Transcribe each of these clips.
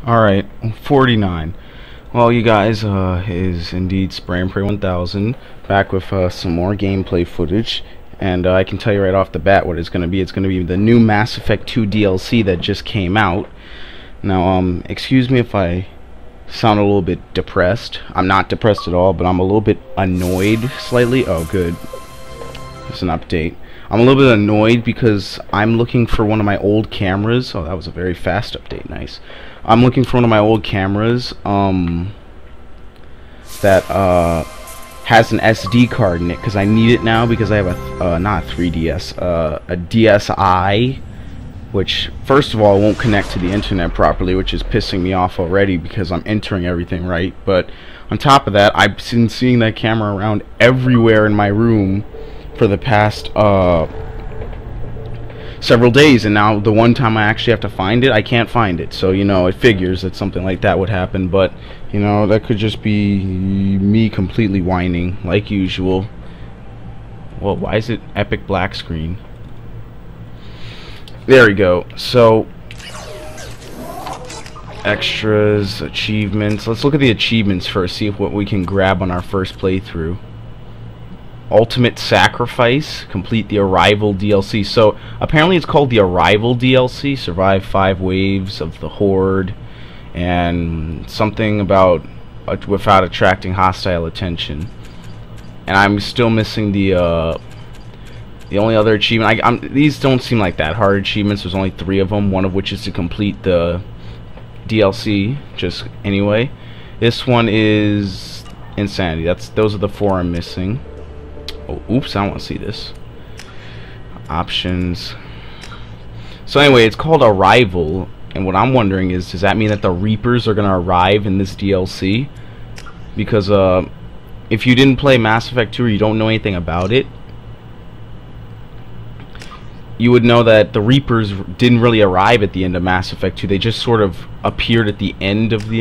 Alright, 49. Well, you guys, is indeed Spray and Pray 1000, back with some more gameplay footage, and I can tell you right off the bat what it's going to be. It's going to be the new Mass Effect 2 DLC that just came out. Now, excuse me if I sound a little bit depressed. I'm not depressed at all, but I'm a little bit annoyed slightly. Oh, good. There's an update. I'm a little bit annoyed because I'm looking for one of my old cameras. Oh, that was a very fast update. Nice. I'm looking for one of my old cameras that has an SD card in it because I need it now because I have a not a 3DS, a DSi, which first of all won't connect to the internet properly, which is pissing me off already because I'm entering everything right. But on top of that, I've been seeing that camera around everywhere in my room for the past several days, and now the one time I actually have to find it, I can't find it. So, you know, it figures that something like that would happen, but, you know, that could just be me completely whining, like usual. Well, why is it epic black screen? There we go. So, extras, achievements. Let's look at the achievements first, see if what we can grab on our first playthrough. Ultimate Sacrifice, complete the Arrival DLC. So apparently it's called the Arrival DLC, survive 5 waves of the Horde, and something about without attracting hostile attention. And I'm still missing the only other achievement. These don't seem like that hard achievements. There's only 3 of them, one of which is to complete the DLC. Just anyway, this one is Insanity. Those are the 4 I'm missing. Oh, oops, I don't want to see this. Options. So anyway, it's called Arrival, and what I'm wondering is, does that mean that the Reapers are going to arrive in this DLC? Because if you didn't play Mass Effect 2 or you don't know anything about it, you would know that the Reapers didn't really arrive at the end of Mass Effect 2. They just sort of appeared at the end of the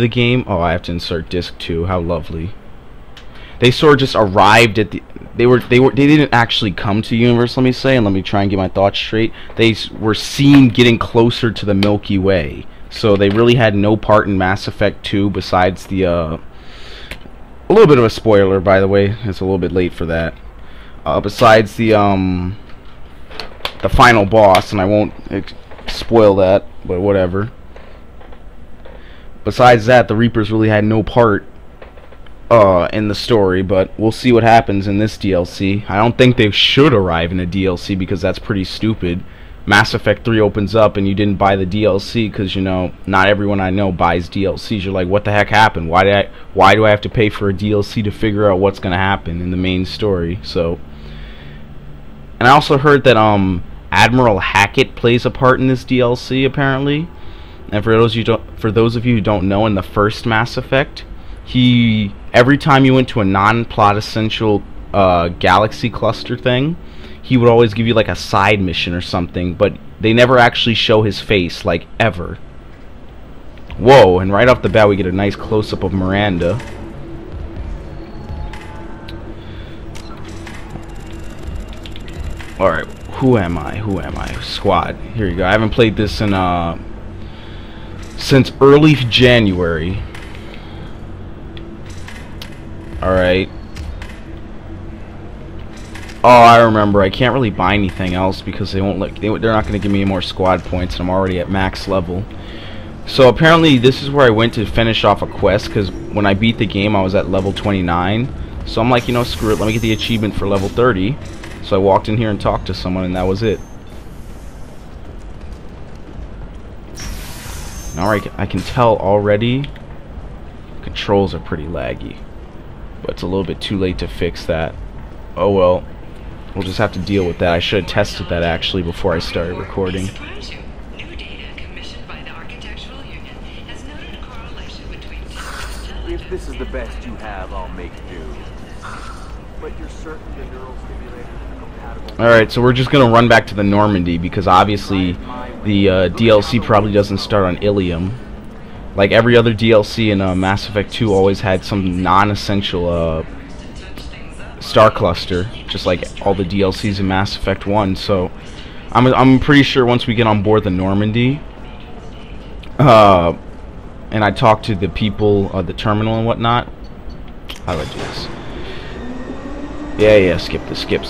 game. Oh, I have to insert disc 2. How lovely. They sort of just arrived at the. They didn't actually come to the universe. Let me say, and let me try and get my thoughts straight. They were seen getting closer to the Milky Way, so they really had no part in Mass Effect 2 besides the. A little bit of a spoiler, by the way. It's a little bit late for that. Besides the final boss, and I won't spoil that, but whatever. Besides that, the Reapers really had no part in the story, but we'll see what happens in this DLC. I don't think they should arrive in a DLC because that's pretty stupid. Mass Effect 3 opens up and you didn't buy the DLC because, you know, not everyone I know buys DLCs. You're like, what the heck happened? Why do I have to pay for a DLC to figure out what's going to happen in the main story? So, and I also heard that Admiral Hackett plays a part in this DLC apparently. And for those of you who don't know, in the first Mass Effect, every time you went to a non-plot essential galaxy cluster thing, he would always give you like a side mission or something, but they never actually show his face, like, ever. Whoa, and right off the bat we get a nice close-up of Miranda. Alright, who am I? Squad. Here you go. I haven't played this in since early January. Alright. Oh, I remember. I can't really buy anything else because they won't they're not going to give me any more squad points, and I'm already at max level. So apparently this is where I went to finish off a quest, because when I beat the game I was at level 29. So I'm like, you know, screw it, let me get the achievement for level 30. So I walked in here and talked to someone, and that was it. Alright, I can tell already controls are pretty laggy. But it's a little bit too late to fix that. Oh well, we'll just have to deal with that. I should have tested that actually before I started recording. If this is the best you have, I'll make do. But you're certain the neural stimulators are compatible. Alright, so we're just gonna run back to the Normandy because obviously the DLC probably doesn't start on Ilium. Like every other DLC in Mass Effect 2 always had some non-essential star cluster, just like all the DLCs in Mass Effect 1. So I'm pretty sure once we get on board the Normandy, and I talk to the people at the terminal and whatnot. How do I do this? Yeah, skip this, skip.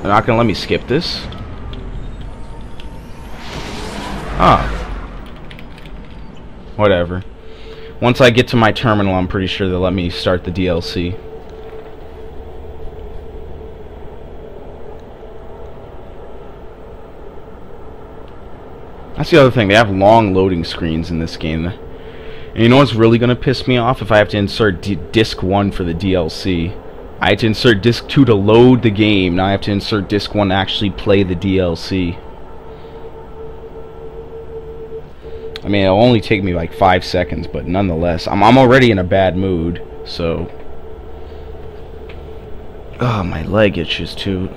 They're not gonna let me skip this. Whatever. Once I get to my terminal, I'm pretty sure they'll let me start the DLC. That's the other thing, they have long loading screens in this game. And you know what's really going to piss me off? If I have to insert disc 1 for the DLC. I had to insert disc 2 to load the game, now I have to insert disc 1 to actually play the DLC. I mean, it'll only take me like 5 seconds, but nonetheless, I'm already in a bad mood, so... Oh, my leg itches too.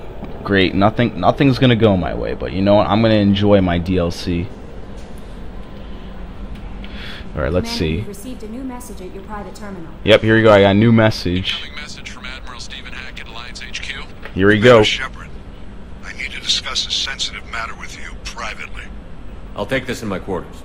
Great, nothing's gonna go my way, but you know what? I'm gonna enjoy my DLC. Alright, let's see. You've received a new message at your private terminal. Yep, here we go. I got a new message. Incoming message from Admiral Stephen Hackett, Alliance HQ. Here we go. Shepard, I need to discuss a sensitive matter with you privately. I'll take this in my quarters.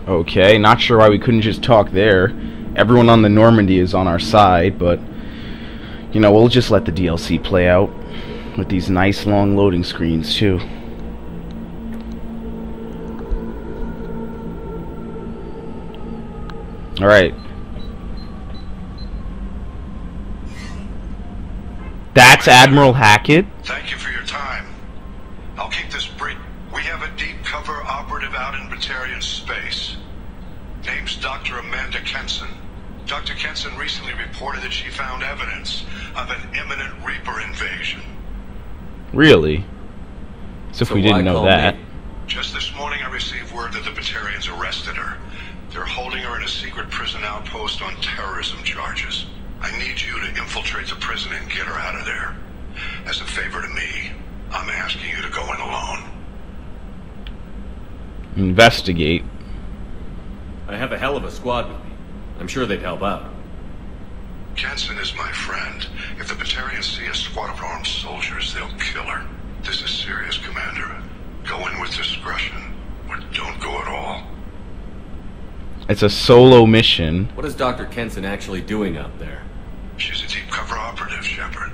Okay, not sure why we couldn't just talk there. Everyone on the Normandy is on our side, but you know, we'll just let the DLC play out with these nice long loading screens too. Alright. That's Admiral Hackett. Thank you for your time. I'll keep this brief. We have a deep cover operative out in Batarian space. Name's Dr. Amanda Kenson. Dr. Kenson recently reported that she found evidence of an imminent Reaper invasion. Really? As if So we why didn't know call that. me? Just this morning I received word that the Batarians arrested her. They're holding her in a secret prison outpost on terrorism charges. I need you to infiltrate the prison and get her out of there. As a favor to me, I'm asking you to go in alone. Investigate. I have a hell of a squad with me. I'm sure they'd help out. Kenson is my friend. If the Batarians see a squad of armed soldiers, they'll kill her. This is serious, Commander. Go in with discretion, or don't go at all. It's a solo mission. What is Dr. Kenson actually doing out there? She's a deep cover operative, Shepard.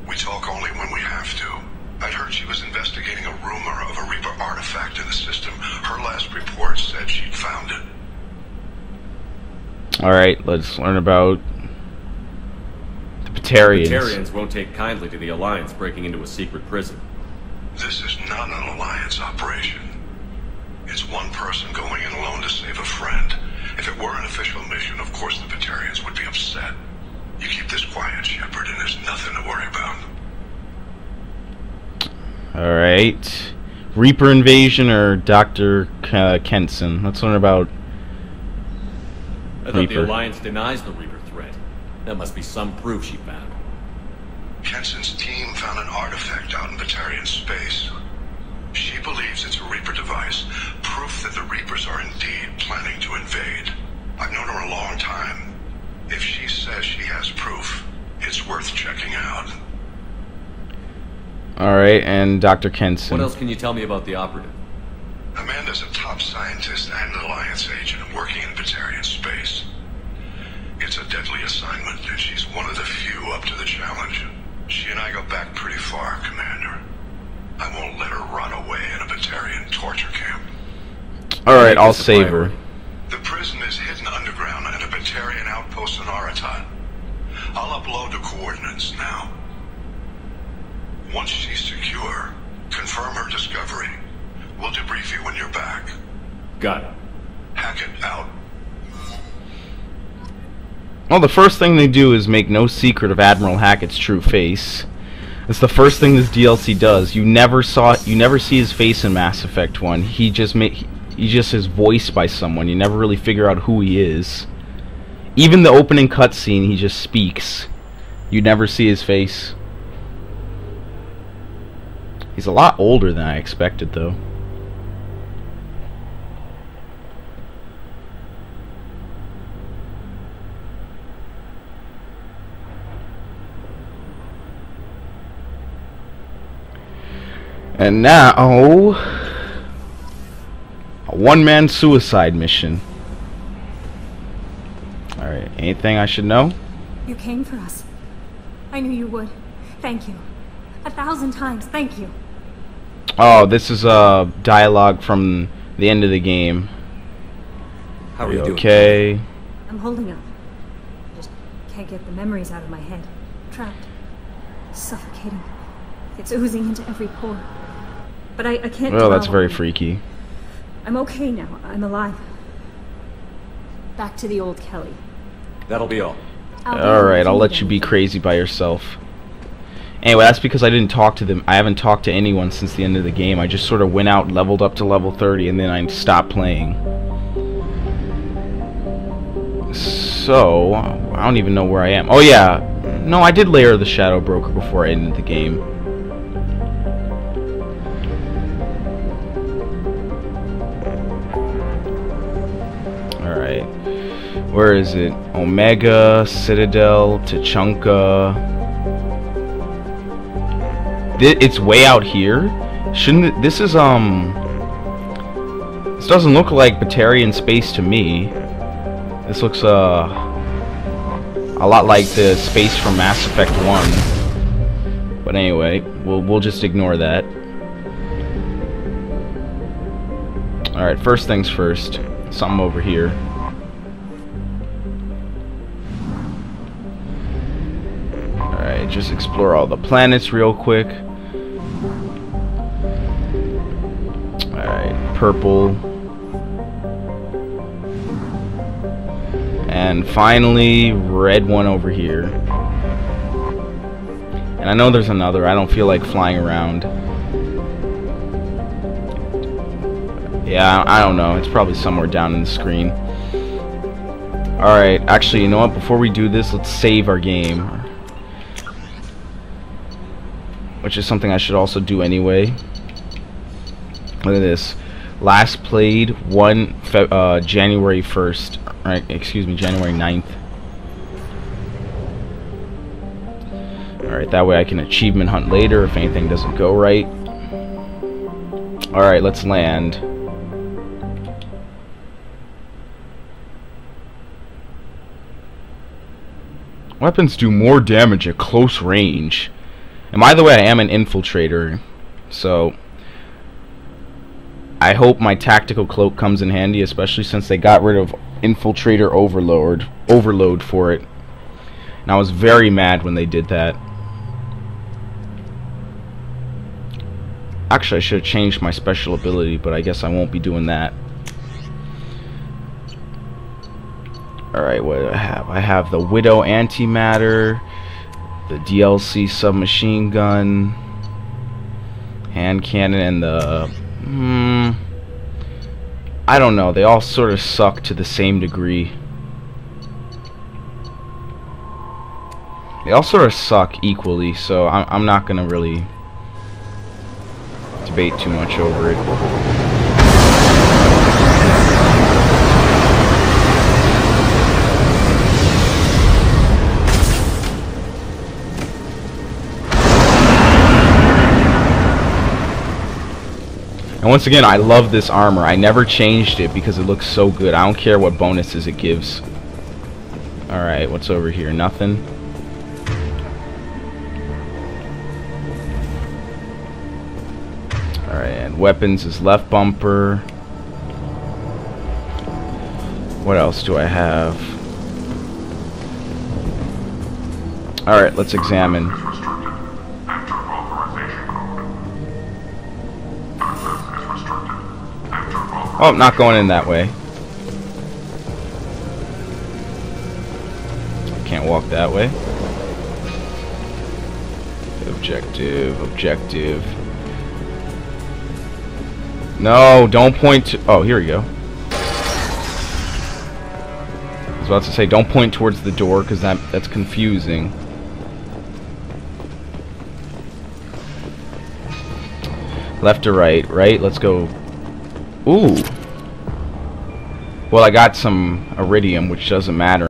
We talk only when we have to. I'd heard she was investigating a rumor of a Reaper artifact in the system. Her last report said she'd found it. Alright, let's learn about the Batarians. Batarians won't take kindly to the Alliance breaking into a secret prison. This is not an Alliance operation. It's one person going in alone to save a friend. If it were an official mission, of course the Batarians would be upset. You keep this quiet, Shepard, and there's nothing to worry about. Alright. Reaper invasion or Dr. Kenson? Let's learn about I thought Reaper. the Alliance denies the Reaper threat. That must be some proof she found. Kenson's team found an artifact out in Batarian space. She believes it's a Reaper device, proof that the Reapers are indeed planning to invade. I've known her a long time. If she says she has proof, it's worth checking out. Alright, and Dr. Kenson. What else can you tell me about the operative? Amanda's a top scientist and an Alliance agent working in Batarian space. It's a deadly assignment, and she's one of the few up to the challenge. She and I go back pretty far, Commander. I won't let her run away in a Batarian torture camp. Alright, I'll That's the save her. priority. The prison is hidden underground in a Batarian outpost in Aratat. I'll upload the coordinates now. Once she's secure, confirm her discovery. We'll debrief you when you're back. Got it. Hackett out. Well, the first thing they do is make no secret of Admiral Hackett's true face. It's the first thing this DLC does. You never see his face in Mass Effect 1. He just is voiced by someone. You never really figure out who he is. Even the opening cutscene, he just speaks. You never see his face. He's a lot older than I expected, though. And now, a one-man suicide mission. Alright, anything I should know? You came for us. I knew you would. Thank you. 1,000 times, thank you. Oh, this is a dialogue from the end of the game. How are you doing? Okay. I'm holding up. I just can't get the memories out of my head. Trapped. Suffocating. It's oozing into every pore. But I can't Well, that's dwell very on it. freaky. I'm okay now. I'm alive. Back to the old Kelly. That'll be all. Alright, I'll let you be crazy by yourself. Anyway, that's because I didn't talk to them. I haven't talked to anyone since the end of the game. I just sort of went out, leveled up to level 30, and then I stopped playing. So, I don't even know where I am. Oh yeah, no, I did layer the Shadow Broker before I ended the game. Alright, where is it? Omega, Citadel, Tachanka. It's way out here. Shouldn't it? This is this doesn't look like Batarian space to me. This looks a lot like the space from Mass Effect 1. But anyway, we'll just ignore that. All right, first things first. Something over here. All right, just explore all the planets real quick. Alright, purple. And finally, red one over here. And I know there's another. I don't feel like flying around. Yeah, I don't know. It's probably somewhere down in the screen. Alright, actually, you know what? Before we do this, let's save our game. Which is something I should also do anyway. Look at this. Last played January 1st. Right, excuse me, January 9th. Alright, that way I can achievement hunt later if anything doesn't go right. Alright, let's land. Weapons do more damage at close range. And by the way, I am an infiltrator, so I hope my tactical cloak comes in handy, especially since they got rid of infiltrator overload for it. And I was very mad when they did that. Actually, I should have changed my special ability, but I guess I won't be doing that. Alright, what do I have? I have the Widow Antimatter, the DLC submachine gun, hand cannon, and the I don't know, they all sort of suck to the same degree. They all sort of suck equally, so I'm not gonna really debate too much over it. And once again, I love this armor. I never changed it because it looks so good. I don't care what bonuses it gives. Alright, what's over here? Nothing. Alright, and weapons is left bumper. What else do I have? Alright, let's examine. Oh, not going in that way. Can't walk that way. Objective, objective. No, don't point to... Oh, here we go. I was about to say, don't point towards the door, because that's confusing. Left or right? Right, let's go... Ooh. Well, I got some iridium, which doesn't matter.